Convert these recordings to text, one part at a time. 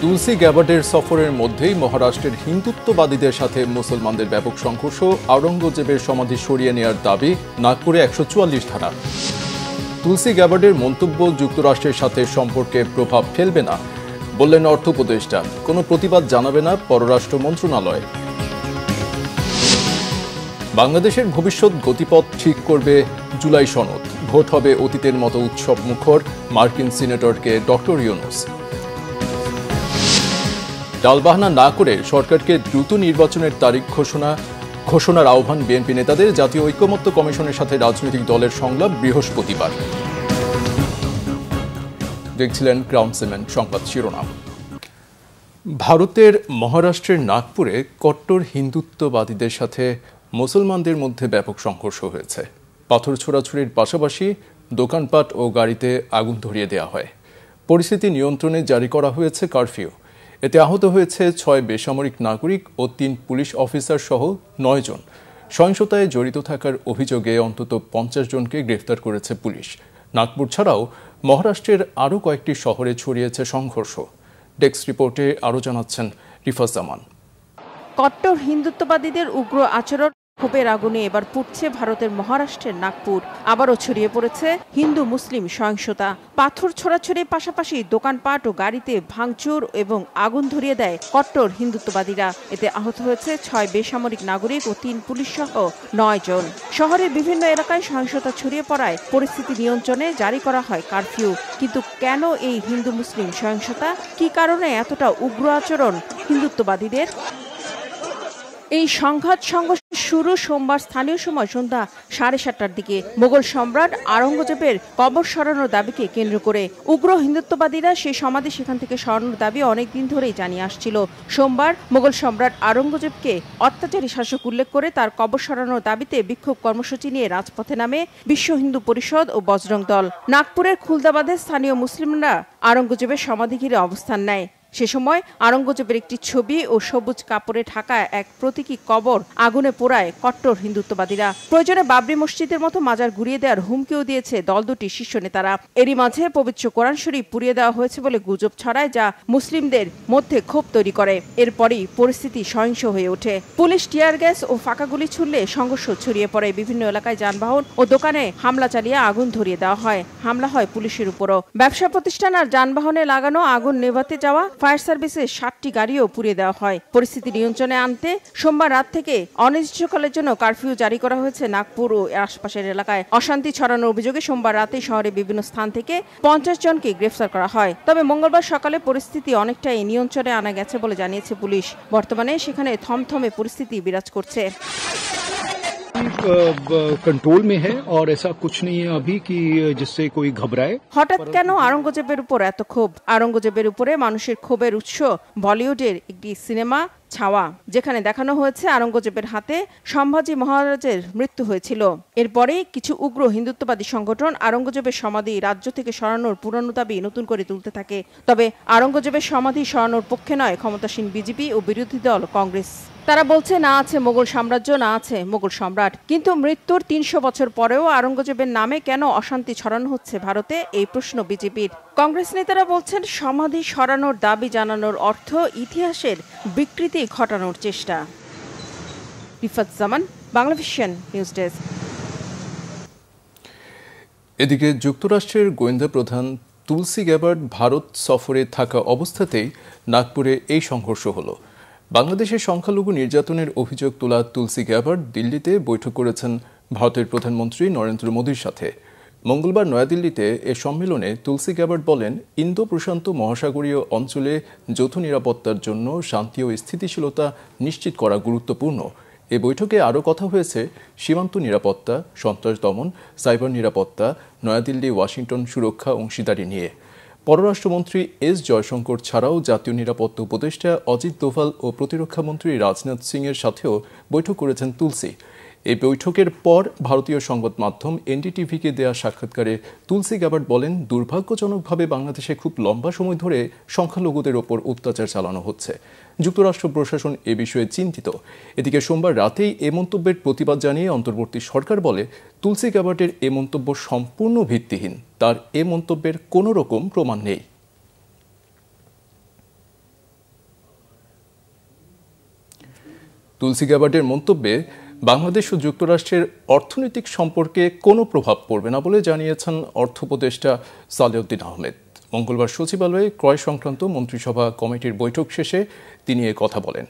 তুলসী গ্যাবার্ডের সফরের মধ্যেই মহারাষ্ট্রের হিন্দুত্ববাদীদের সাথে মুসলমানদের ব্যাপক সংঘর্ষ, আওরঙ্গজেবের সমাধি সরিয়ে নেওয়ার দাবি, নাগপুরে ১৪৪ ধারা। তুলসী গ্যাবার্ডের মন্তব্য যুক্তরাষ্ট্রের সাথে সম্পর্কে প্রভাব ফেলবে না বললেন অর্থ উপদেষ্টা। কোনো প্রতিবাদ জানাবে না পররাষ্ট্র মন্ত্রণালয়। বাংলাদেশের ভবিষ্যৎ গতিপথ ঠিক করবে জুলাই সনদ। ভোট হবে অতীতের মতো উৎসব মুখর, মার্কিন সিনেটরকে ডক্টর ইউনুস। টালবাহানা না করে সরকারকে দ্রুত নির্বাচনের তারিখ ঘোষণার আহ্বান বিএনপি নেতাদের। জাতীয় ঐকমত্য কমিশনের সাথে রাজনৈতিক দলের সংলাপ বৃহস্পতিবার। দেখছিলেন ক্রাউন সিমেন্ট সংবাদ শিরোনাম। ভারতের মহারাষ্ট্রের নাগপুরে কট্টর হিন্দুত্ববাদীদের সাথে মুসলমানদের মধ্যে ব্যাপক সংঘর্ষ হয়েছে। পাথর ছোড়াছুড়ির পাশাপাশি দোকানপাট ও গাড়িতে আগুন ধরিয়ে দেওয়া হয়। পরিস্থিতি নিয়ন্ত্রণে জারি করা হয়েছে কারফিউ। এতে আহত হয়েছে ৬ বেসামরিক নাগরিক ও ৩ পুলিশ অফিসার সহ ৯ জন। সহিংসতায় জড়িত থাকার অভিযোগে অন্তত ৫০ জনকে গ্রেফতার করেছে পুলিশ। নাগপুর ছাড়াও মহারাষ্ট্রের আরও কয়েকটি শহরে ছড়িয়েছে সংঘর্ষ। ডেস্ক রিপোর্টে আরও জানাচ্ছেন রিফাজ জামান। কট্টর হিন্দুত্ববাদীদের উগ্র আচরণ, ক্ষোভের আগুনে এবার পুড়ছে ভারতের মহারাষ্ট্রের নাগপুর। আবারও ছড়িয়ে পড়েছে হিন্দু মুসলিম সহিংসতা। পাথর ছোড়াছড়ির পাশাপাশি দোকানপাট ও গাড়িতে ভাঙচুর এবং আগুন ধরিয়ে দেয় কট্টর হিন্দুত্ববাদীরা। এতে আহত হয়েছে ৬ বেসামরিক নাগরিক ও ৩ পুলিশ সহ ৯ জন। শহরের বিভিন্ন এলাকায় সহিংসতা ছড়িয়ে পড়ায় পরিস্থিতি নিয়ন্ত্রণে জারি করা হয় কারফিউ। কিন্তু কেন এই হিন্দু মুসলিম সহিংসতা? কি কারণে এতটা উগ্র আচরণ হিন্দুত্ববাদীদের? এই সংঘাত সংঘর্ষ শুরু সোমবার স্থানীয় সময় সন্ধ্যা ৭:৩০টার দিকে মোগল সম্রাট আওরঙ্গজেবের কবর সরানোর দাবিকে কেন্দ্র করে। উগ্র হিন্দুত্ববাদীরা সেই সমাধি সেখান থেকে সরানোর দাবি অনেকদিন ধরেই জানিয়ে আসছিল। সোমবার মোগল সম্রাট আওরঙ্গজেবকে অত্যাচারী শাসক উল্লেখ করে তার কবর সরানোর দাবিতে বিক্ষোভ কর্মসূচি নিয়ে রাজপথে নামে বিশ্ব হিন্দু পরিষদ ও বজরং দল। নাগপুরের খুলদাবাদে স্থানীয় মুসলিমরা আওরঙ্গজেবের সমাধি ঘিরে অবস্থান নেয়। সে সময় আওরঙ্গজেবের একটি ছবি ও সবুজ কাপড়ে ঢাকা এক প্রতীকী কবর আগুনে পোড়ায় কট্টর হিন্দুত্ববাদীরা। প্রয়োজনে বাবরি মসজিদের মতো মাজার গুড়িয়ে দেওয়ার হুমকিও দিয়েছে দল দুটির শীর্ষ নেতারা। এরই মাঝে পবিত্র কোরআন শরীফ পুড়িয়ে দেওয়া হয়েছে বলে গুজব ছড়ায়, যা মুসলিমদের মধ্যে ক্ষোভ তৈরি করে। এরপরই পরিস্থিতি সহিংস হয়ে ওঠে। পুলিশ টিয়ার গ্যাস ও ফাঁকা গুলি ছুড়লে সংঘর্ষ ছড়িয়ে পড়ে। বিভিন্ন এলাকায় যানবাহন ও দোকানে হামলা চালিয়ে আগুন ধরিয়ে দেওয়া হয়। হামলা হয় পুলিশের উপরও। ব্যবসা প্রতিষ্ঠান আর যানবাহনে লাগানো আগুন নেভাতে যাওয়া ফায়ার সার্ভিসের ৭টি গাড়িও পুড়িয়ে দেওয়া হয়। পরিস্থিতি নিয়ন্ত্রণে আনতে সোমবার রাত থেকে অনির্দিষ্টকালের জন্য কারফিউ জারি করা হয়েছে নাগপুর ও আশপাশের এলাকায়। অশান্তি ছড়ানোর অভিযোগে সোমবার রাতে শহরের বিভিন্ন স্থান থেকে ৫০ জনকে গ্রেফতার করা হয়। তবে মঙ্গলবার সকালে পরিস্থিতি অনেকটাই নিয়ন্ত্রণে আনা গেছে বলে জানিয়েছে পুলিশ। বর্তমানে সেখানে থমথমে পরিস্থিতি বিরাজ করছে। कंट्रोल में है और ऐसा कुछ नहीं है अभी कि जिससे कोई घबराए। হঠাৎ কেন আওরঙ্গজেবের উপর এত ক্ষোভ? আওরঙ্গজেবের উপরে মানুষের ক্ষোভের উৎস বলিউডের একটি সিনেমা ছাওয়া, যেখানে দেখানো হয়েছে আওরঙ্গজেবের হাতে সম্ভাজি মহারাজের মৃত্যু হয়েছিল। এরপরে কিছু উগ্র হিন্দুত্ববাদী সংগঠন আওরঙ্গজেবের সমাধি রাজ্য থেকে সরানোর পুরনো দাবি নতুন করে তুলতে থাকে। তবে আওরঙ্গজেবের সমাধি সরানোর পক্ষে নয় ক্ষমতাসীন বিজেপি ও বিরোধী দল কংগ্রেস। তারা বলছে, না আছে মোগল সাম্রাজ্য, না আছে মোগল সম্রাট। কিন্তু মৃত্যুর ৩০০ বছর পরেও আওরঙ্গজেবের নামে কেন অশান্তি ছড়ানো হচ্ছে ভারতে, এই প্রশ্ন বিজেপির। কংগ্রেস নেতারা বলছেন, সমাধি সরানোর দাবি জানানোর অর্থ ইতিহাসের বিকৃতি ঘটানোর চেষ্টা। রিফাত জামান, বাংলাভিশন নিউজ ডেস্ক। এদিকে যুক্তরাষ্ট্রের গোয়েন্দা প্রধান তুলসী গ্যাবার্ড ভারত সফরে থাকা অবস্থাতেই নাগপুরে এই সংঘর্ষ হলো। বাংলাদেশের সংখ্যালঘু নির্যাতনের অভিযোগ তোলা তুলসী গ্যাবার্ড দিল্লিতে বৈঠক করেছেন ভারতের প্রধানমন্ত্রী নরেন্দ্র মোদীর সাথে। মঙ্গলবার নয়াদিল্লিতে এ সম্মেলনে তুলসী গ্যাবার্ড বলেন, ইন্দো প্রশান্ত মহাসাগরীয় অঞ্চলে যৌথ নিরাপত্তার জন্য শান্তি ও স্থিতিশীলতা নিশ্চিত করা গুরুত্বপূর্ণ। এ বৈঠকে আরও কথা হয়েছে সীমান্ত নিরাপত্তা, সন্ত্রাস দমন, সাইবার নিরাপত্তা, নয়াদিল্লি ওয়াশিংটন সুরক্ষা অংশীদারি নিয়ে। পররাষ্ট্রমন্ত্রী এস জয়শঙ্কর ছাড়াও জাতীয় নিরাপত্তা উপদেষ্টা অজিত দোভাল ও প্রতিরক্ষামন্ত্রী রাজনাথ সিং এর সাথেও বৈঠক করেছেন তুলসী। এই বৈঠকের পর ভারতীয় সংবাদ মাধ্যম এনডিটিভিকে দেয়া সাক্ষাৎকারে তুলসী গ্যাবার্ড বলেন, দুর্ভাগ্যজনকভাবে বাংলাদেশে খুব লম্বা সময় ধরে সংখ্যালঘুদের ওপর অত্যাচার চালানো হচ্ছে। যুক্তরাষ্ট্র প্রশাসন এ বিষয়ে চিন্তিত। এদিকে সোমবার রাতেই এ মন্তব্যের প্রতিবাদ জানিয়ে অন্তর্বর্তী সরকার বলে, তুলসী গ্যাবার্ডের এ মন্তব্য সম্পূর্ণ ভিত্তিহীন। তার এ মন্তব্যের কোনো রকম প্রমাণ নেই। তুলসী গ্যাবার্ডের মন্তব্যে বাংলাদেশ ও যুক্তরাষ্ট্রের অর্থনৈতিক সম্পর্কে কোনো প্রভাব পড়বে না বলে জানিয়েছেন অর্থ উপদেষ্টা সালেউদ্দিন আহমেদ। মঙ্গলবার সচিবালয়ে ক্রয় সংক্রান্ত মন্ত্রিসভা কমিটির বৈঠক শেষে তিনি এ কথা বলেন।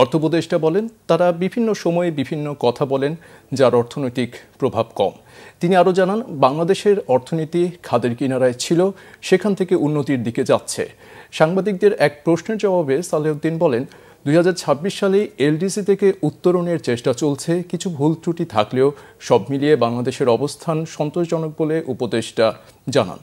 অর্থ উপদেষ্টা বলেন, তারা বিভিন্ন সময়ে বিভিন্ন কথা বলেন, যার অর্থনৈতিক প্রভাব কম। তিনি আরও জানান, বাংলাদেশের অর্থনীতি খাদের কিনারায় ছিল, সেখান থেকে উন্নতির দিকে যাচ্ছে। সাংবাদিকদের এক প্রশ্নের জবাবে সালেউদ্দিন বলেন, 2026 সালে এলডিসি থেকে উত্তরণের চেষ্টা চলছে। কিছু ভুল ত্রুটি থাকলেও সব মিলিয়ে বাংলাদেশের অবস্থান সন্তোষজনক বলে উপদেষ্টা জানান।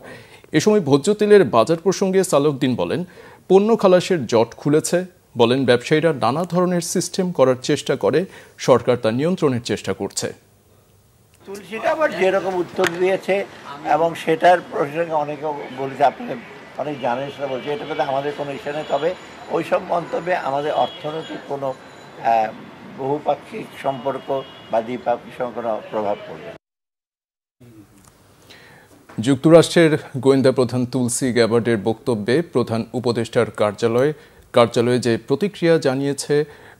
এ সময় ভোজ্য তেলের বাজার প্রসঙ্গে সালেউদ্দিন বলেন, পণ্য খালাসের জট খুলেছে। বলেন, ব্যবসায়ীরা নানা ধরনের সিস্টেম করার চেষ্টা করে, সরকার তা নিয়ন্ত্রণের চেষ্টা করছে। তুলসীটা আবার যেরকম উত্তর দিয়েছে এবং সেটার প্রসঙ্গে অনেকে বলেছে, আপনি অনেক জানেন, সেটা বলছে, এটা কিন্তু আমাদের কোনো ইস্যু নেই। তবে ওইসব মন্তব্যে আমাদের অর্থনৈতিক কোনো বহুপাক্ষিক সম্পর্ক বা দ্বিপাক্ষিক সম্পর্ক প্রভাব পড়বে। যুক্তরাষ্ট্রের গোয়েন্দা প্রধান তুলসী গ্যাবার্ডের বক্তব্যে প্রধান উপদেষ্টার কার্যালয়ে যে প্রতিক্রিয়া জানিয়েছে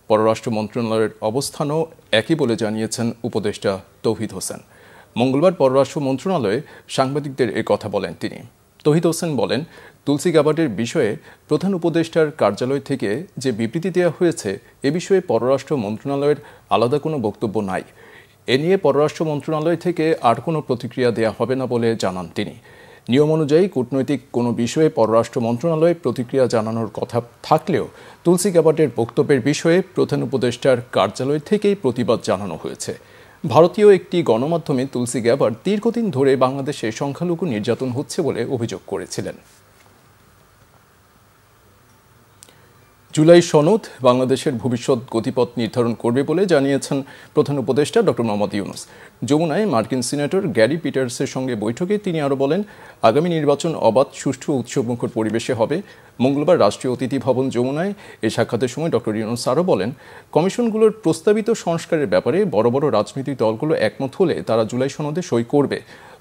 পররাষ্ট্র মন্ত্রণালয়ের অবস্থানও একই বলে জানিয়েছেন উপদেষ্টা তৌহিদ হোসেন। মঙ্গলবার পররাষ্ট্র মন্ত্রণালয়ে সাংবাদিকদের এ কথা বলেন তিনি। তৌহিদ হোসেন বলেন, তুলসী গ্যাবার্ডের বিষয়ে প্রধান উপদেষ্টার কার্যালয় থেকে যে বিবৃতি দেওয়া হয়েছে, এ বিষয়ে পররাষ্ট্র মন্ত্রণালয়ের আলাদা কোনো বক্তব্য নাই। এ নিয়ে পররাষ্ট্র মন্ত্রণালয় থেকে আর কোনো প্রতিক্রিয়া দেওয়া হবে না বলে জানান তিনি। নিয়ম অনুযায়ী কূটনৈতিক কোনো বিষয়ে পররাষ্ট্র মন্ত্রণালয়ে প্রতিক্রিয়া জানানোর কথা থাকলেও তুলসী গ্যাবার্ডের বক্তব্যের বিষয়ে প্রধান উপদেষ্টার কার্যালয় থেকেই প্রতিবাদ জানানো হয়েছে। ভারতীয় একটি গণমাধ্যমে তুলসী গ্যাবার্ড দীর্ঘদিন ধরে বাংলাদেশে সংখ্যালঘু নির্যাতন হচ্ছে বলে অভিযোগ করেছিলেন। জুলাই সনদ বাংলাদেশের ভবিষ্যৎ গতিপথ নির্ধারণ করবে বলে জানিয়েছেন প্রধান উপদেষ্টা ডক্টর মোহাম্মদ ইউনূস। যমুনায় মার্কিন সিনেটর গ্যারি পিটার্সের সঙ্গে বৈঠকে তিনি আরও বলেন, আগামী নির্বাচন অবাধ, সুষ্ঠু ও উৎসবমুখর পরিবেশে হবে। মঙ্গলবার রাষ্ট্রীয় অতিথি ভবন যমুনায় এ সাক্ষাতের সময় ডক্টর ইউনূস আরও বলেন, কমিশনগুলোর প্রস্তাবিত সংস্কারের ব্যাপারে বড় বড় রাজনৈতিক দলগুলো একমত হলে তারা জুলাই সনদে সই করবে।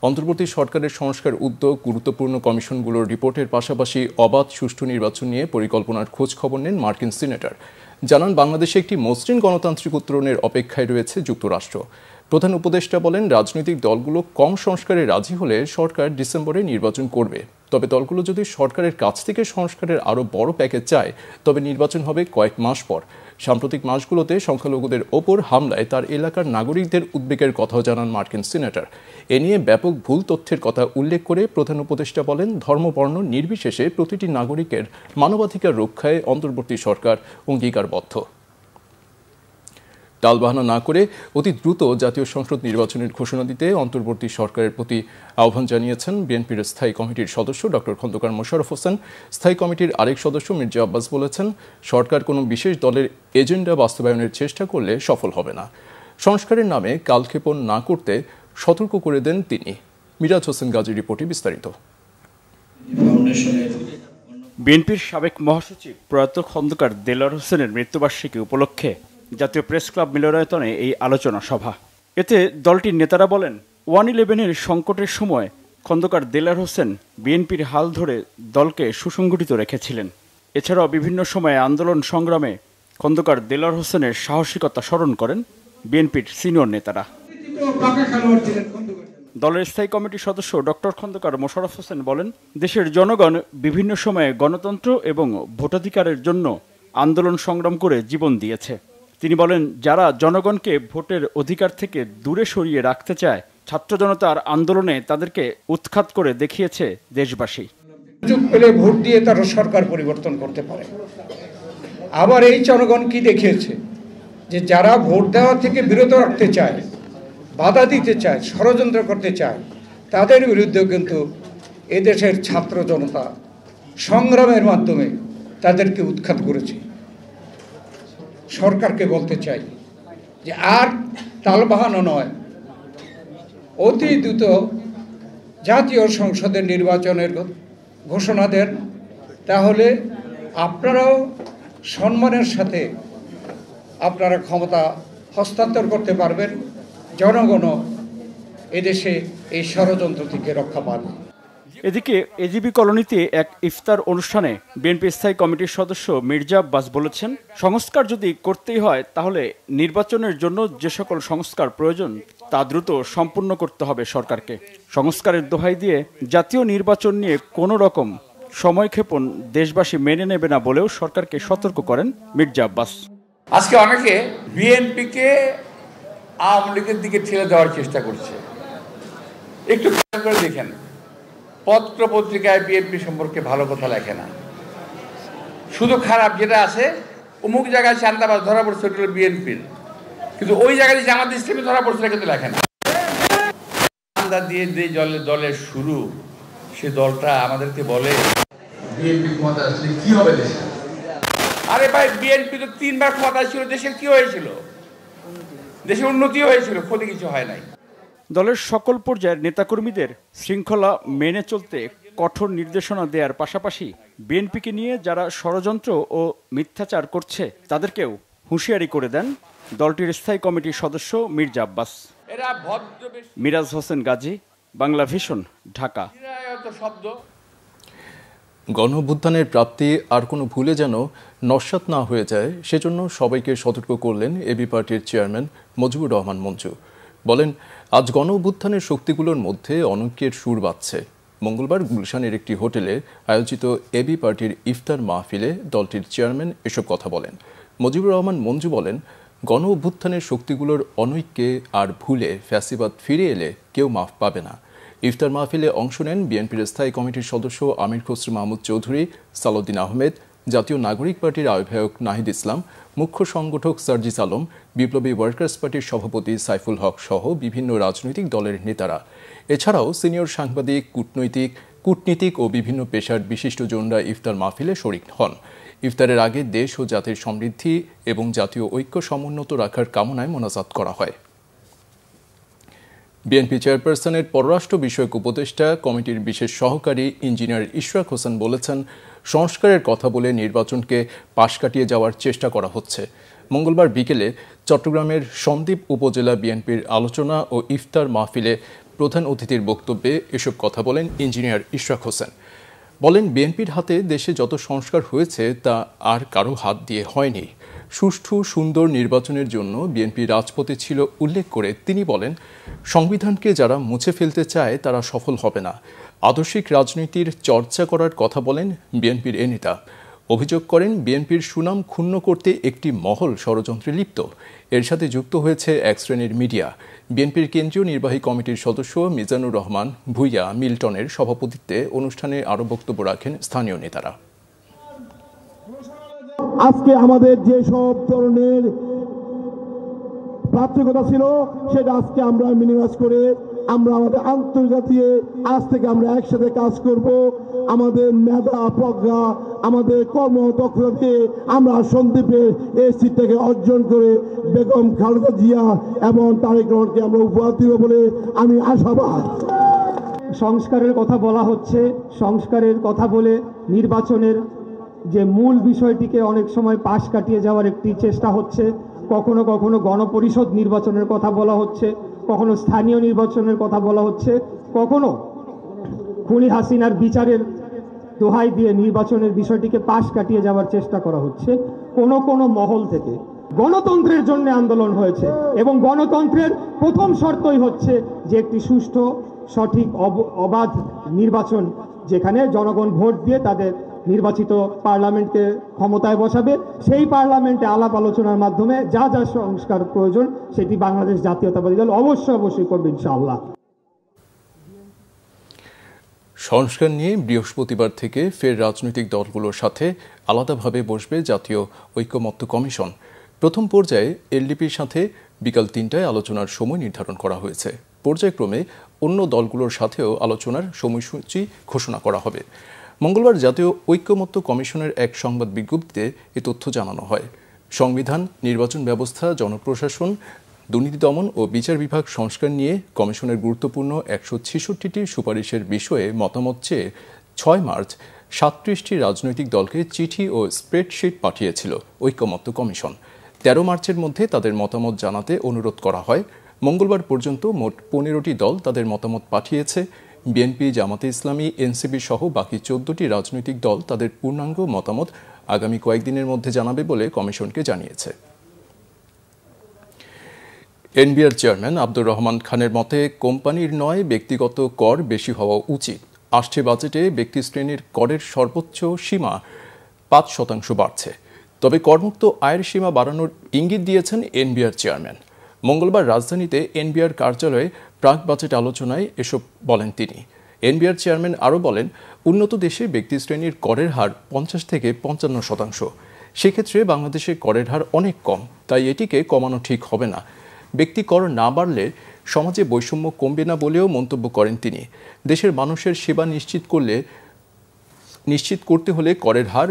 অন্তর্বর্তী সরকারের সংস্কার উদ্যোগ, গুরুত্বপূর্ণ কমিশনগুলোর রিপোর্টের পাশাপাশি অবাধ সুষ্ঠু নির্বাচন নিয়ে পরিকল্পনার খোঁজ খবর নেন মার্কিন সিনেটর। জানান, বাংলাদেশে একটি মসৃণ গণতান্ত্রিক উত্তরণের অপেক্ষায় রয়েছে যুক্তরাষ্ট্র। প্রধান উপদেষ্টা বলেন, রাজনৈতিক দলগুলো কম সংস্কারে রাজি হলে সরকার ডিসেম্বরে নির্বাচন করবে। তবে দলগুলো যদি সরকারের কাছ থেকে সংস্কারের আরও বড় প্যাকেজ চায়, তবে নির্বাচন হবে কয়েক মাস পর। সাম্প্রতিক মাসগুলোতে সংখ্যালঘুদের ওপর হামলায় তার এলাকার নাগরিকদের উদ্বেগের কথাও জানান মার্কিন সিনেটর। এ নিয়ে ব্যাপক ভুল তথ্যের কথা উল্লেখ করে প্রধান উপদেষ্টা বলেন, ধর্ম বর্ণ নির্বিশেষে প্রতিটি নাগরিকের মানবাধিকার রক্ষায় অন্তর্বর্তী সরকার অঙ্গীকারবদ্ধ। টালবাহানা না করে অতি দ্রুত জাতীয় সংসদ নির্বাচনের ঘোষণা দিতে অন্তর্বর্তী সরকারের প্রতি আহ্বান জানিয়েছেন বিএনপির স্থায়ী কমিটির সদস্য ডক্টর খন্দকার মোশাররফ হোসেন। স্থায়ী কমিটির আরেক সদস্য মির্জা আব্বাস বলেছেন, সরকার কোনো বিশেষ দলের এজেন্ডা বাস্তবায়নের চেষ্টা করলে সফল হবে না। সংস্কারের নামে কালক্ষেপণ না করতে সতর্ক করে দেন তিনি। মিরাজ হোসেন গাজীর রিপোর্টে বিস্তারিত। বিএনপির সাবেক মহাসচিব প্রয়াত খন্দকার দেলোয়ার হোসেনের মৃত্যুবার্ষিকী উপলক্ষে জাতীয় প্রেস ক্লাব মিলনায়তনে এই আলোচনা সভা। এতে দলটির নেতারা বলেন, 1/11-এর সংকটের সময় খন্দকার দেলোয়ার হোসেন বিএনপির হাল ধরে দলকে সুসংগঠিত রেখেছিলেন। এছাড়াও বিভিন্ন সময়ে আন্দোলন সংগ্রামে খন্দকার দেলোয়ার হোসেনের সাহসিকতা স্মরণ করেন বিএনপির সিনিয়র নেতারা। দলের স্থায়ী কমিটির সদস্য ডক্টর খন্দকার মোশাররফ হোসেন বলেন, দেশের জনগণ বিভিন্ন সময়ে গণতন্ত্র এবং ভোটাধিকারের জন্য আন্দোলন সংগ্রাম করে জীবন দিয়েছে। তিনি বলেন, যারা জনগণকে ভোটের অধিকার থেকে দূরে সরিয়ে রাখতে চায়, ছাত্র জনতার আন্দোলনে তাদেরকে উৎখাত করে দেখিয়েছে দেশবাসী। সুযোগ পেলে ভোট দিয়ে তারা সরকার পরিবর্তন করতে পারে। আবার এই জনগণ কি দেখিয়েছে, যে যারা ভোট দেওয়া থেকে বিরত রাখতে চায়, বাধা দিতে চায়, ষড়যন্ত্র করতে চায়, তাদের বিরুদ্ধেও কিন্তু এদেশের ছাত্র জনতা সংগ্রামের মাধ্যমে তাদেরকে উৎখাত করেছে। সরকারকে বলতে চাই যে আর টালবাহানা নয়, অতি দ্রুত জাতীয় সংসদের নির্বাচনের ঘোষণা দেন, তাহলে আপনারাও সম্মানের সাথে আপনারা ক্ষমতা হস্তান্তর করতে পারবেন, জনগণও এদেশে এই ষড়যন্ত্র থেকে রক্ষা পাবে। এদিকে এজিবি কলোনিতে এক ইফতার অনুষ্ঠানে বিএনপি স্থায়ী কমিটির সদস্য মির্জা আব্বাস বলেছেন, সংস্কার যদি করতেই হয় তাহলে নির্বাচনের জন্য যে সকল সংস্কার প্রয়োজন তা দ্রুত সম্পূর্ণ করতে হবে সরকারকে। সংস্কারের দোহাই দিয়ে জাতীয় নির্বাচন নিয়ে কোনো রকম সময়ক্ষেপণ দেশবাসী মেনে নেবে না বলেও সরকারকে সতর্ক করেন মির্জা আব্বাস। আজকে অনেকে বিএনপিকে আওয়ামী লীগের দিকে ঠেলে দেওয়ার চেষ্টা করছে। একটু খেয়াল করে দেখেন, পত্র পত্রিকায় বিএনপি সম্পর্কে ভালো কথা লেখে না, শুধু খারাপ যেটা আছে অমুক জায়গায় চান্দাবাজ ধরা পড়ছে ওটা হলো বিএনপির, কিন্তু ওই জায়গায় জামাত ইসলামী ধরা পড়ছে কিন্তু লেখে না। চান্দা দিয়ে যে দলের শুরু, সে দলটা আমাদেরকে বলে বিএনপি ক্ষমতা আসলে কি হবে দেশে। আরে ভাই, বিএনপি তো 3 বার ক্ষমতায় ছিল, দেশের কি হয়েছিল? দেশের উন্নতি হয়েছিল, ক্ষতি কিছু হয় নাই। দলের সকল পর্যায়ের নেতাকর্মীদের শৃঙ্খলা মেনে চলতে কঠোর নির্দেশনা দেওয়ার পাশাপাশি বিএনপিকে নিয়ে যারা ষড়যন্ত্র ও মিথ্যাচার করছে তাদেরকেও হুঁশিয়ারি করে দেন দলটির স্থায়ী কমিটির সদস্য মির্জা আব্বাস। মিরাজ হোসেন গাজী, বাংলা ভিশন, ঢাকা। গণঅভ্যুত্থানের প্রাপ্তি আর কোনো ভুলে যেন নস্যাৎ না হয়ে যায়, সেজন্য সবাইকে সতর্ক করলেন এবি পার্টির চেয়ারম্যান মুজিবুর রহমান মঞ্জু। বলেন, আজ গণঅভ্যুত্থানের শক্তিগুলোর মধ্যে অনৈক্যের সুর বাজছে। মঙ্গলবার গুলশানের একটি হোটেলে আয়োজিত এবি পার্টির ইফতার মাহফিলে দলটির চেয়ারম্যান এসব কথা বলেন। মুজিবুর রহমান মঞ্জু বলেন, গণঅভ্যুত্থানের শক্তিগুলোর অনৈক্যে আর ভুলে ফ্যাসিবাদ ফিরে এলে কেউ মাফ পাবে না। ইফতার মাহফিলে অংশ নেন বিএনপির স্থায়ী কমিটির সদস্য আমির খসরু মাহমুদ চৌধুরী, সালাউদ্দিন আহমেদ, জাতীয় নাগরিক পার্টির আহ্বায়ক নাহিদ ইসলাম, মুখ্য সংগঠক সার্জিস আলম, বিপ্লবী ওয়ার্কার্স পার্টির সভাপতি সাইফুল হক সহ বিভিন্ন রাজনৈতিক দলের নেতারা। এছাড়াও সিনিয়র সাংবাদিক, কূটনীতিক ও বিভিন্ন পেশার বিশিষ্টজনরা ইফতার মাহফিলে শরিক হন। ইফতারের আগে দেশ ও জাতির সমৃদ্ধি এবং জাতীয় ঐক্য সমুন্নত রাখার কামনায় মোনাজাত করা হয়। বিএনপি চেয়ারপারসনের পররাষ্ট্র বিষয়ক উপদেষ্টা কমিটির বিশেষ সহকারী ইঞ্জিনিয়ার ইশরাক হোসেন বলেছেন, সংস্কারের কথা বলে নির্বাচনকে পাশ কাটিয়ে যাওয়ার চেষ্টা করা হচ্ছে। মঙ্গলবার বিকেলে চট্টগ্রামের সন্দ্বীপ উপজেলা বিএনপির আলোচনা ও ইফতার মাহফিলে প্রধান অতিথির বক্তব্যে এসব কথা বলেন ইঞ্জিনিয়ার ইশরাক হোসেন। বলেন, বিএনপির হাতে দেশে যত সংস্কার হয়েছে তা আর কারো হাত দিয়ে হয়নি। সুষ্ঠু সুন্দর নির্বাচনের জন্য বিএনপি রাজপথে ছিল উল্লেখ করে তিনি বলেন, সংবিধানকে যারা মুছে ফেলতে চায় তারা সফল হবে না। আদর্শিক রাজনীতির চর্চা করার কথা বলেন বিএনপির এ নেতা। অভিযোগ করেন, বিএনপির সুনাম ক্ষুণ্ণ করতে একটি মহল ষড়যন্ত্রে লিপ্ত। এর সাথে যুক্ত হয়েছে এক শ্রেণীর মিডিয়া। বিএনপির কেন্দ্রীয় নির্বাহী কমিটির সদস্য মিজানুর রহমান ভূঁইয়া মিল্টনের সভাপতিত্বে অনুষ্ঠানে আরও বক্তব্য রাখেন স্থানীয় নেতারা। আজকে আমাদের যে সব ধরনের প্রাথমিকতা ছিল সেটা আজকে আমরা মিনিমাইজ করে আমরা আমাদের আন্তর্জাতিক আজ থেকে আমরা একসাথে কাজ করব। আমাদের মেধা প্রজ্ঞা, আমাদের কর্মদক্ষতা দিয়ে আমরা সন্দ্বীপের এই সিটটাকে অর্জন করে বেগম খালেদা জিয়া এবং তারেক রহমানকে আমরা উপহার দিব বলে আমি আশাবাদ। সংস্কারের কথা বলা হচ্ছে, সংস্কারের কথা বলে নির্বাচনের যে মূল বিষয়টিকে অনেক সময় পাশ কাটিয়ে যাওয়ার একটি চেষ্টা হচ্ছে। কখনো কখনো গণপরিষদ নির্বাচনের কথা বলা হচ্ছে, কখনো স্থানীয় নির্বাচনের কথা বলা হচ্ছে, কখনো খুনি হাসিনার বিচারের দোহাই দিয়ে নির্বাচনের বিষয়টিকে পাশ কাটিয়ে যাওয়ার চেষ্টা করা হচ্ছে কোনো মহল থেকে। গণতন্ত্রের জন্য আন্দোলন হয়েছে এবং গণতন্ত্রের প্রথম শর্তই হচ্ছে যে একটি সুষ্ঠু, সঠিক, অবাধ নির্বাচন, যেখানে জনগণ ভোট দিয়ে তাদের নির্বাচিত পার্লামেন্টকে ক্ষমতায় বসাবে। সেই পার্লামেন্টে আলাপ আলোচনার মাধ্যমে যা যা সংস্কার প্রয়োজন সেটি বাংলাদেশ জাতীয়তাবাদী দল অবশ্যই করবে ইনশাআল্লাহ। সংস্কার নিয়ে বৃহস্পতিবার থেকে ফের রাজনৈতিক দলগুলোর সাথে আলাদাভাবে বসবে জাতীয় ঐকমত্য কমিশন। প্রথম পর্যায়ে এলডিপির সাথে বিকাল ৩টায় আলোচনার সময় নির্ধারণ করা হয়েছে। পর্যায়ক্রমে অন্য দলগুলোর সাথেও আলোচনার সময়সূচি ঘোষণা করা হবে। মঙ্গলবার জাতীয় ঐকমত্য কমিশনের এক সংবাদ বিজ্ঞপ্তিতে এ তথ্য জানানো হয়। সংবিধান, নির্বাচন ব্যবস্থা, জনপ্রশাসন, দুর্নীতি দমন ও বিচার বিভাগ সংস্কার নিয়ে কমিশনের গুরুত্বপূর্ণ ১৬৬টি সুপারিশের বিষয়ে মতামত চেয়ে ৬ মার্চ ৩৭টি রাজনৈতিক দলকে চিঠি ও স্প্রেডশিট পাঠিয়েছিল ঐকমত্য কমিশন। ১৩ মার্চের মধ্যে তাদের মতামত জানাতে অনুরোধ করা হয়। মঙ্গলবার পর্যন্ত মোট ১৫টি দল তাদের মতামত পাঠিয়েছে। বিএনপি, জামাতে ইসলামী, এনসিপি সহ বাকি 14টি রাজনৈতিক দল তাদের পূর্ণাঙ্গ মতামত আগামী কয়েকদিনের মধ্যে জানাবে বলে কমিশনকে জানিয়েছে। এনবিআর চেয়ারম্যান আব্দুর রহমান খানের মতে কোম্পানির নয় ব্যক্তিগত কর বেশি হওয়া উচিত। আসছে বাজেটে ব্যক্তি শ্রেণীর করের সর্বোচ্চ সীমা 5% বাড়ছে। তবে করমুক্ত আয়ের সীমা বাড়ানোর ইঙ্গিত দিয়েছেন এনবিআর চেয়ারম্যান। মঙ্গলবার রাজধানীতে এনবিআর কার্যালয়ে প্রাক বাজেট আলোচনায় এসব বলেন তিনি। এনবিআর চেয়ারম্যান আরও বলেন, উন্নত দেশে ব্যক্তি শ্রেণীর করের হার 50 থেকে 55%। সেক্ষেত্রে বাংলাদেশে করের হার অনেক কম, তাই এটিকে কমানো ঠিক হবে না। ব্যক্তি কর না বাড়লে সমাজে বৈষম্য কমবে না বলেও মন্তব্য করেন তিনি। দেশের মানুষের সেবা নিশ্চিত করতে হলে করের হার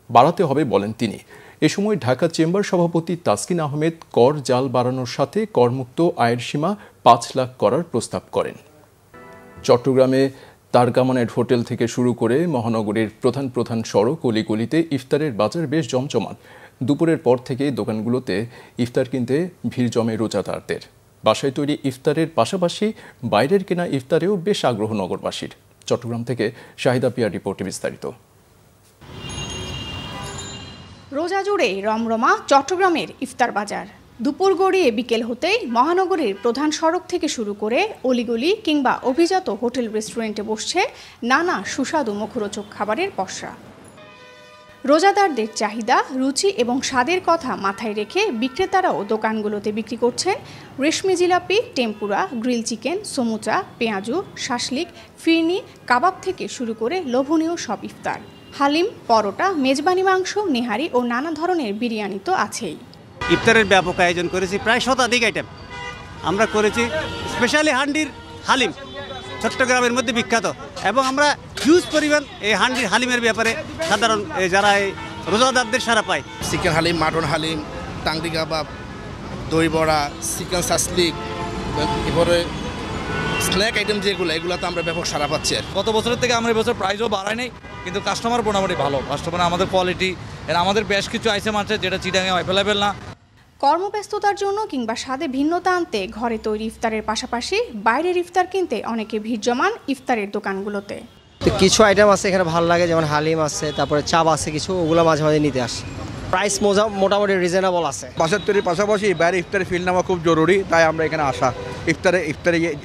বাড়াতে হবে বলেন তিনি। এ সময় ঢাকা চেম্বার সভাপতি তাসকিন আহমেদ কর জাল বাড়ানোর সাথে করমুক্ত আয়ের সীমা 5 লাখ করার প্রস্তাব করেন। চট্টগ্রামে তারকামানের হোটেল থেকে শুরু করে মহানগরীর প্রধান সড়ক অলিগলিতে ইফতারের বাজার বেশ জমজমাট। দুপুরের পর থেকে দোকানগুলোতে ইফতার কিনতে ভিড় জমে রোজাদারদের। বাসায় তৈরি ইফতারের পাশাপাশি বাইরের কেনা ইফতারেও বেশ আগ্রহ নগরবাসীর। চট্টগ্রাম থেকে শাহিদা পিয়ার রিপোর্টে বিস্তারিত। রোজা জুড়ে রমরমা চট্টগ্রামের ইফতার বাজার। দুপুর গড়িয়ে বিকেল হতেই মহানগরীর প্রধান সড়ক থেকে শুরু করে অলিগলি কিংবা অভিজাত হোটেল রেস্টুরেন্টে বসছে নানা সুস্বাদু মুখরোচক খাবারের পসরা। রোজাদারদের চাহিদা, রুচি এবং স্বাদের কথা মাথায় রেখে বিক্রেতারাও দোকানগুলোতে বিক্রি করছেন রেশমি জিলাপি, টেম্পুরা, গ্রিল চিকেন, সমুচা, পেঁয়াজু, শাসলিক, ফিরনি, কাবাব থেকে শুরু করে লোভনীয় সব ইফতার। হালিম, পরোটা, মেজবানি মাংস, নেহারি ও নানা ধরনের বিরিয়ানি তো আছেই। ইফতারের ব্যাপক আয়োজন করেছি, প্রায় 100 আইটেম আমরা করেছি। স্পেশালি হান্ডির হালিম চট্টগ্রামের মধ্যে বিখ্যাত, এবং আমরা হিউজ পরিমাণ এই হান্ডির হালিমের ব্যাপারে সাধারণ যারা এই রোজাদারদের সারা পায়। চিকেন হালিম, মাটন হালিম, টাংরি কাবাব, দই বড়া, চিকেন শাসলিক, এরপরে স্ন্যাক আইটেম যেগুলো, এগুলোতে আমরা ব্যাপক সারা পাচ্ছি। গত বছরের থেকে আমরা এবছর প্রাইসও বাড়াই নাই, কিন্তু কাস্টমার মোটামুটি ভালো। কাস্টমার আমাদের কোয়ালিটি, আমাদের বেশ কিছু আইটেম আছে যেটা চিটাঙে অ্যাভেলেবেল না। কর্মব্যস্ততার জন্য কিংবা স্বাদে ভিন্নতা আনতে ঘরে তৈরি ইফতারের পাশাপাশি বাইরের ইফতার কিনতে অনেকে ভিড় জমান ইফতারের দোকানগুলোতে। তো কিছু আইটেম আছে এখানে ভালো লাগে, যেমন হালিম আছে, তারপরে চাপ আছে কিছু, ওগুলো মাঝে মাঝে নিতে আসে। প্রাইস মোটামুটি রিজনেবল আছে। বাসার তৈরির পাশাপাশি বাইরে ইফতারের ফিল নেওয়া খুব জরুরি, তাই আমরা এখানে আসা ইফতারে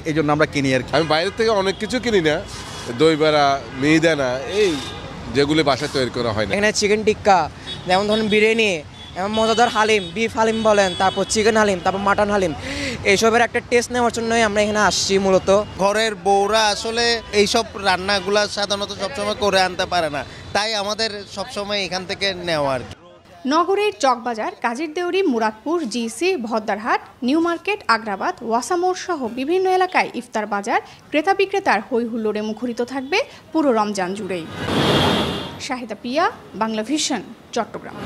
এই জন্য আমরা কিনি আর কি। আমি বাইরের থেকে অনেক কিছু কিনি না, দই বড়া, মিহিদানা, এই যেগুলো বাসায় তৈরি করা হয় না। এখানে চিকেন টিক্কা, যেমন ধরুন বিরিয়ানি, এমন মজাদার হালিম, বিফ হালিম বলেন, তারপর চিকেন হালিম, তারপর মাটন হালিম, এইসবের একটা টেস্ট নেওয়ার জন্যই আমরা এখানে আসছি মূলত। ঘরের বউরা আসলে এইসব রান্নাগুলো সাধারণত সবসময় করে আনতে পারে না, তাই আমাদের সবসময় এখান থেকে নেওয়া আর কি। নগরের Chawkbazar, Kazir Deuri, Muradpur, GC, Bhaddarhat, new market, Agrabad, ওয়াসামোড় সহ বিভিন্ন এলাকায় ইফতার বাজার ক্রেতা বিক্রেতার হৈ হুল্লোড়ে মুখরিত থাকবে পুরো রমজান জুড়েই। শাহিদা পিয়া, বাংলা ভিশন, চট্টগ্রাম।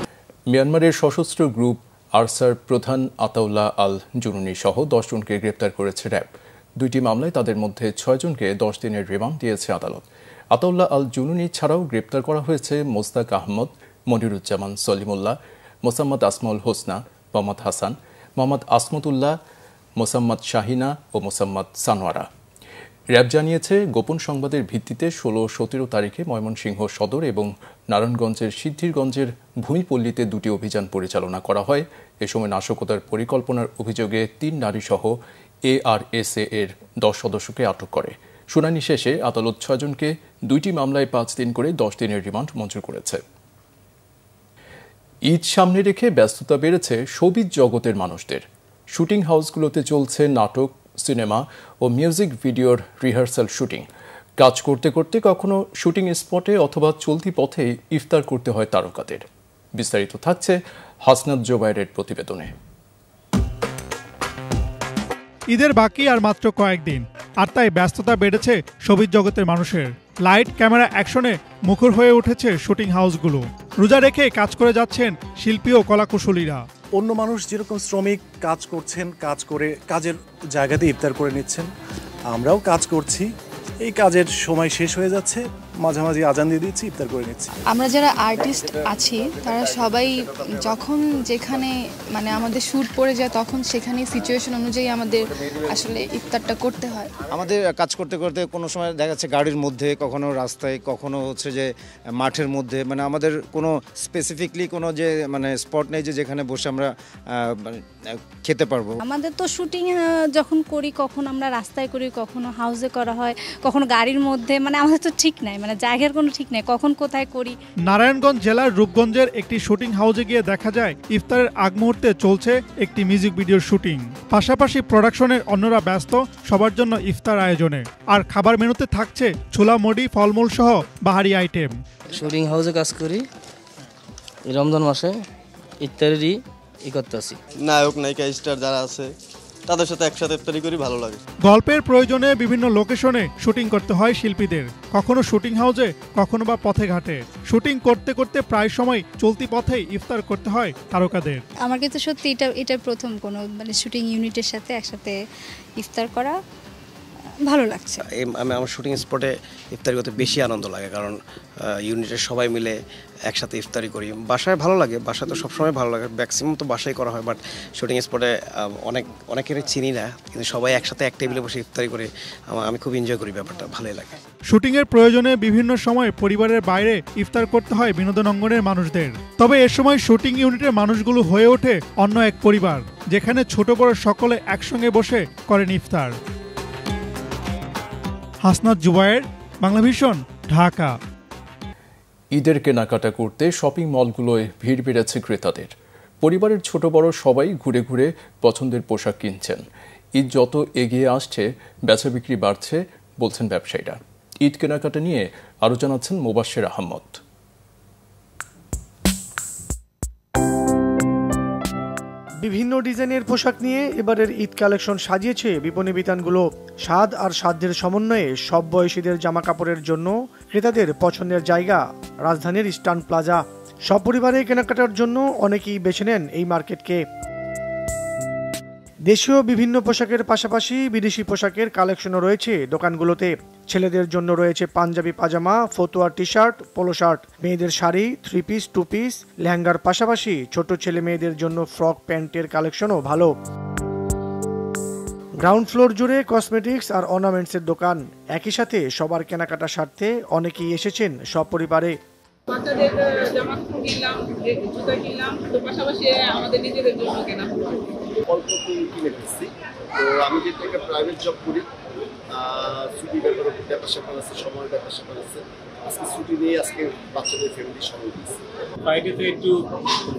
মিয়ানমারের সশস্ত্র গ্রুপ আরসার প্রধান আতাউল্লাহ আল জুনুনি সহ 10 জনকে গ্রেপ্তার করেছে র্যাব। 2টি মামলায় তাদের মধ্যে 6 জনকে 10 দিনের রিমান্ড দিয়েছে আদালত। আতাউল্লাহ আল জুনুনি ছাড়াও গ্রেপ্তার করা হয়েছে মোস্তাক আহমদ, মনিরুজ্জামান সলিমুল্লাহ, মোসাম্মদ আসমাউল হোসনা, মোহাম্মদ হাসান, মোহাম্মদ আসমতুল্লাহ, মোসাম্মদ শাহিনা ও মোসাম্মদ সানোয়ারা। র্যাব জানিয়েছে, গোপন সংবাদের ভিত্তিতে 16-17 তারিখে ময়মনসিংহ সদর এবং নারায়ণগঞ্জের সিদ্ধিরগঞ্জের ভূমিপল্লীতে 2টি অভিযান পরিচালনা করা হয়। এ সময় নাশকতার পরিকল্পনার অভিযোগে 3 নারীসহ ARSA এর 10 সদস্যকে আটক করে। শুনানি শেষে আদালত 6 জনকে 2টি মামলায় 5 দিন করে 10 দিনের রিমান্ড মঞ্জুর করেছে। ঈদ সামনে রেখে ব্যস্ততা বেড়েছে শোবিজ জগতের মানুষদের। শুটিং হাউসগুলোতে চলছে নাটক, সিনেমা ও মিউজিক ভিডিওর রিহার্সাল শুটিং। কাজ করতে করতে কখনো শুটিং স্পটে অথবা চলতি পথে ইফতার করতে হয় তারকাদের। বিস্তারিত থাকছে হাসনাত জোবায়েরের প্রতিবেদনে। ঈদের বাকি আর মাত্র কয়েকদিন, আর তাই ব্যস্ততা বেড়েছে শোবিজ জগতের মানুষের। লাইট, ক্যামেরা, অ্যাকশনে মুখর হয়ে উঠেছে শুটিং হাউসগুলো। রোজা রেখে কাজ করে যাচ্ছেন শিল্পী ও কলাকুশলীরা। অন্য মানুষ যেরকম শ্রমিক কাজ করছেন, কাজ করে কাজের জায়গাতে ইফতার করে নিচ্ছেন, আমরাও কাজ করছি। এই কাজের সময় শেষ হয়ে যাচ্ছে, মাঝামাঝি আজান দিয়ে দিচ্ছি, ইফতার করে নিচ্ছি। আমরা যারা আর্টিস্ট আছি তারা সবাই যখন যেখানে মানে আমাদের শ্যুট পড়ে যায় তখন সেখানে সিচুয়েশন অনুযায়ী আমাদের আসলে ইফতারটা করতে হয়। আমাদের কাজ করতে করতে কোনো সময় দেখা যাচ্ছে গাড়ির মধ্যে, কখনো রাস্তায়, কখনো হচ্ছে যে মাঠের মধ্যে, মানে আমাদের কোনো স্পেসিফিকলি কোনো যে মানে স্পট নেই যে যেখানে বসে আমরা খেতে পারবো। আমাদের তো শুটিং যখন করি কখন আমরা রাস্তায় করি, কখনো হাউসে করা হয়, কখনো গাড়ির মধ্যে, মানে আমাদের তো ঠিক নাই, মানে জায়গার কোনো ঠিক নাই কখন কোথায় করি। নারায়ণগঞ্জ জেলার রূপগঞ্জের একটি শুটিং হাউসে গিয়ে দেখা যায় ইফতারের আগ মুহূর্তে চলছে একটি মিউজিক ভিডিওর শুটিং। পাশাপাশি প্রোডাকশনের অন্যরা ব্যস্ত সবার জন্য ইফতার আয়োজনে। আর খাবার মেনুতে থাকছে ছোলা মুড়ি, ফলমূল সহ বাহারি আইটেম। শুটিং হাউসে কাজ করি, রমজান মাসে ইফতারেরই করতে আসি। নায়ক নায়িকা স্টার যারা আছে তাদের সাথে একসাথে ইফতারি করি, ভালো লাগে। গল্পের প্রয়োজনে বিভিন্ন লোকেশনে শুটিং করতে হয় শিল্পীদের, কখনো শুটিং হাউসে, কখনো বা পথে ঘাটে। শুটিং করতে করতে প্রায় সময় চলতি পথেই ইফতার করতে হয় তারকাদের। আমার কিন্তু সত্যি এটা প্রথম কোনো মানে শুটিং ইউনিটের সাথে একসাথে ইফতার করা, ভালো লাগছে। আমি আমার শুটিং স্পটে ইফতারি করতে বেশি আনন্দ লাগে, কারণ ইউনিটের সবাই মিলে একসাথে ইফতারি করি। বাসায় ভালো লাগে, বাসায় তো সবসময় ভালো লাগে, ম্যাক্সিমাম তো বাসায় করা হয়, বাট শুটিং স্পটে অনেকেরই চিনি না, কিন্তু সবাই একসাথে এক টেবিলে বসে ইফতারি করে আমি খুব এনজয় করি, ব্যাপারটা ভালোই লাগে। শুটিংয়ের প্রয়োজনে বিভিন্ন সময় পরিবারের বাইরে ইফতার করতে হয় বিনোদন অঙ্গনের মানুষদের। তবে এ সময় শুটিং ইউনিটের মানুষগুলো হয়ে ওঠে অন্য এক পরিবার, যেখানে ছোট বড় সকলে একসঙ্গে বসে করেন ইফতার। হাসনাত জুবায়ের, বাংলাভিশন, ঢাকা। ঈদের কেনাকাটা করতে শপিং মলগুলোয় ভিড় বেড়েছে ক্রেতাদের। পরিবারের ছোট বড় সবাই ঘুরে ঘুরে পছন্দের পোশাক কিনছেন। ঈদ যত এগিয়ে আসছে বেচা বিক্রি বাড়ছে বলছেন ব্যবসায়ীরা। ঈদ কেনাকাটা নিয়ে আরও জানাচ্ছেন মোবাশ্বের আহমদ। বিভিন্ন ডিজাইনের পোশাক নিয়ে এবারের ঈদ কালেকশন সাজিয়েছে বিপণী বিতানগুলো। স্বাদ আর সাধ্যের সমন্বয়ে সব বয়সীদের জামা কাপড়ের জন্য ক্রেতাদের পছন্দের জায়গা রাজধানীর ইস্টার্ন প্লাজা। সপরিবারে কেনাকাটার জন্য অনেকেই বেছে নেন এই মার্কেটকে। দেশীয় বিভিন্ন পোশাকের পাশাপাশি বিদেশি পোশাকের কালেকশনও রয়েছে দোকানগুলোতে। ছেলেদের জন্য রয়েছে পাঞ্জাবি পাজামা, ফতুয়া টি শার্ট, পোলো শার্ট। মেয়েদের শাড়ি, 3 পিস, 2 পিস, লেহেঙ্গার পাশাপাশি ছোট ছেলে মেয়েদের জন্য ফ্রক প্যান্টের কালেকশনও ভালো। গ্রাউন্ড ফ্লোর জুড়ে কসমেটিক্স আর অর্নামেন্টসের দোকান। একই সাথে সবার কেনাকাটার স্বার্থে অনেকেই এসেছেন সপরিবারে। বাচ্চাদের জামা কাপড় কিনলাম, জুতা কিনলাম, তো পাশাপাশি আমাদের নিজেদের জন্য কেনা হলো। অল্প কিনে ফেলছি। তো আমি যেহেতু একটা প্রাইভেট জব করি, ছুটি ব্যাপার স্যাপার আছে, সময়ের ব্যাপার স্যাপার আছে, আজকে ছুটি নিয়ে আজকে বাচ্চাদের ফ্যামিলির সময় দিচ্ছি। ফ্রাইডেতে একটু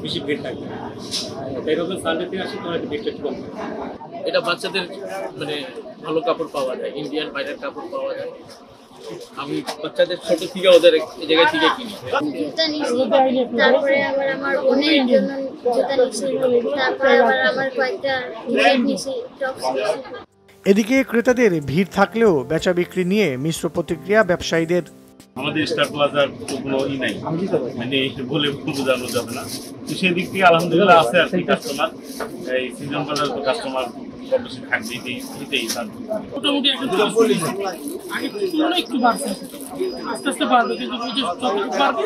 বেশি ভিড় থাকবে, তাই রকম সানডেতে আসি তোমার একটু ভিড়টা একটু কম। এটা বাচ্চাদের মানে ভালো কাপড় পাওয়া যায়, ইন্ডিয়ান বাইরের কাপড় পাওয়া যায়। আমি বাচ্চাদের ছোট থেকে ওদের এই জায়গা থেকে কিনি। জুতা নিছি, তারপরে আবার আমার বোনের জন্য জুতা নিছি, তারপরে আবার আমার কয়েকটা টি-শার্ট নিছি, টপস নিছি। এদিকে ক্রেতাদের ভিড় থাকলেও বেচা বিক্রি নিয়ে মিশ্র প্রতিক্রিয়া ব্যবসায়ীদের। আমাদের স্টার প্লাজার কোনো নাই, মানে বলে বোঝানো যাবে না। তো সেই দিক থেকে আলহামদুলিল্লাহ আছে আর কি কাস্টমার। এই সিজন বাজার তো কাস্টমার কম বেশি থাকবে, এটাই মোটামুটি এখন আগে তুলনায় একটু বাড়ছে, আস্তে আস্তে বাড়বে, কিন্তু যতটুকু বাড়বে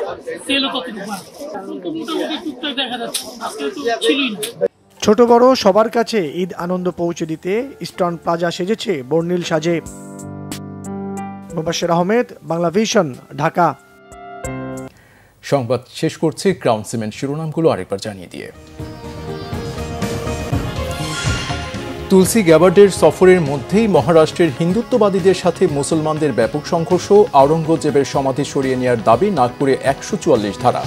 সেলও ততটুকু বাড়বে। মোটামুটি টুকটাক দেখা যাচ্ছে, আজকে তো ছিলই না। ছোট বড় সবার কাছে ঈদ আনন্দ পৌঁছে দিতে ইস্টার্ন প্লাজা সেজেছে বর্ণিল সাজে। মোবাশ্বের আহমেদ, বাংলাভিশন, ঢাকা। সংবাদ শেষ করছি ক্রাউন সিমেন্ট শিরোনামগুলো আরেকবার জানিয়ে দিয়ে। তুলসী গ্যাবার্ডের সফরের মধ্যেই মহারাষ্ট্রের হিন্দুত্ববাদীদের সাথে মুসলমানদের ব্যাপক সংঘর্ষ, আওরঙ্গজেবের সমাধি সরিয়ে নেওয়ার দাবি, নাগপুরে 144 ধারা।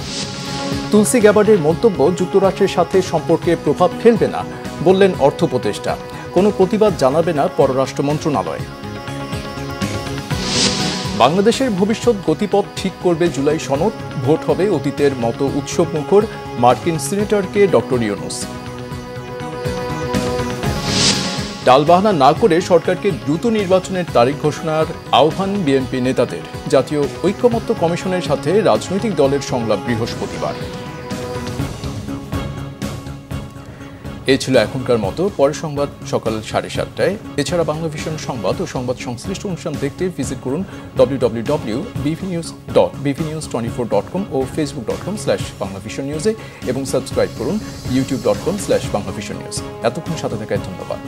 তুলসী গ্যাবার্ডের মন্তব্য যুক্তরাষ্ট্রের সাথে সম্পর্কে প্রভাব ফেলবে না বললেন অর্থ উপদেষ্টা। কোনো প্রতিবাদ জানাবে না পররাষ্ট্র মন্ত্রণালয়। বাংলাদেশের ভবিষ্যৎ গতিপথ ঠিক করবে জুলাই সনদ, ভোট হবে অতীতের মতো উৎসবমুখর মার্কিন সিনেটরকে ডক্টর ইউনুস। টালবাহানা না করে সরকারকে দ্রুত নির্বাচনের তারিখ ঘোষণার আহ্বান বিএনপি নেতাদের। জাতীয় ঐকমত্য কমিশনের সাথে রাজনৈতিক দলের সংলাপ বৃহস্পতিবার। এই ছিল এখনকার মতো। পরের সংবাদ সকাল 7:30টায়। এছাড়া বাংলা ভিশন সংবাদ ও সংবাদ সংশ্লিষ্ট অনুষ্ঠান দেখতে ভিজিট করুন www.bvnews24.com ও facebook.com/banglavisionnews এবং সাবস্ক্রাইব করুন youtube.com/banglavisionnews। এতক্ষণ সাথে থাকায় ধন্যবাদ।